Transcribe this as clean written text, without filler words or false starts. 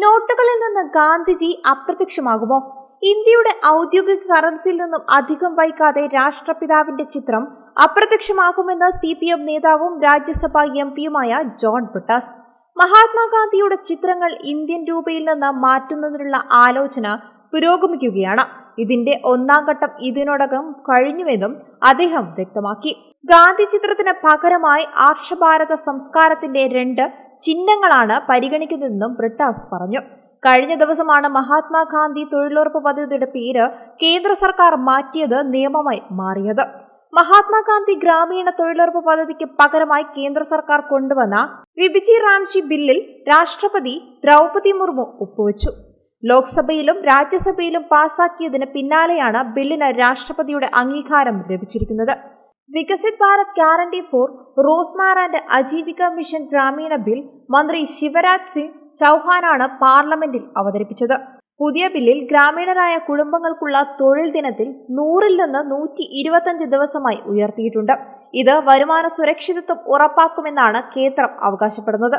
നോട്ടുകളിൽ നിന്ന് ഗാന്ധിജി അപ്രത്യക്ഷമാകുമോ? ഇന്ത്യയുടെ ഔദ്യോഗിക കറൻസിയിൽ നിന്നും അധികം വൈകാതെ രാഷ്ട്രപിതാവിന്റെ ചിത്രം അപ്രത്യക്ഷമാകുമെന്ന് CPM നേതാവും രാജ്യസഭാ MPയുമായ ജോൺ ബ്രിട്ടാസ്. മഹാത്മാഗാന്ധിയുടെ ചിത്രങ്ങൾ ഇന്ത്യൻ രൂപയിൽ നിന്ന് മാറ്റുന്നതിനുള്ള ആലോചന പുരോഗമിക്കുകയാണ്. ഇതിന്റെ ഒന്നാം ഘട്ടം ഇതിനോടകം കഴിഞ്ഞുവെന്നും അദ്ദേഹം വ്യക്തമാക്കി. ഗാന്ധി ചിത്രത്തിന് പകരമായി ആർഷഭാരത സംസ്കാരത്തിന്റെ 2 ചിഹ്നങ്ങളാണ് പരിഗണിക്കുന്നതെന്നും ബ്രിട്ടാസ് പറഞ്ഞു. കഴിഞ്ഞ ദിവസമാണ് മഹാത്മാഗാന്ധി തൊഴിലുറപ്പ് പദ്ധതിയുടെ പേര് കേന്ദ്ര സർക്കാർ മാറ്റിയത് നിയമമായി മാറിയത്. മഹാത്മാഗാന്ധി ഗ്രാമീണ തൊഴിലുറപ്പ് പദ്ധതിക്ക് പകരമായി കേന്ദ്ര സർക്കാർ കൊണ്ടുവന്ന വിബിജി റാംജി ബില്ലിൽ രാഷ്ട്രപതി ദ്രൗപദി മുർമു ഒപ്പുവെച്ചു. ലോക്സഭയിലും രാജ്യസഭയിലും പാസാക്കിയതിന് പിന്നാലെയാണ് ബില്ലിന് രാഷ്ട്രപതിയുടെ അംഗീകാരം ലഭിച്ചിരിക്കുന്നത്. Viksit Bharat guarantee for Rozgar and Ajeevika mission Gramin bill മന്ത്രി ശിവരാജ് സിംഗ് ചൌഹാനാണ് പാർലമെന്റിൽ അവതരിപ്പിച്ചത്. പുതിയ ബില്ലിൽ ഗ്രാമീണരായ കുടുംബങ്ങൾക്കുള്ള തൊഴിൽ ദിനത്തിൽ 100ൽ നിന്ന് 125 ദിവസമായി ഉയർത്തിയിട്ടുണ്ട്. ഇത് വരുമാന സുരക്ഷിതത്വം ഉറപ്പാക്കുമെന്നാണ് കേന്ദ്രം അവകാശപ്പെടുന്നത്.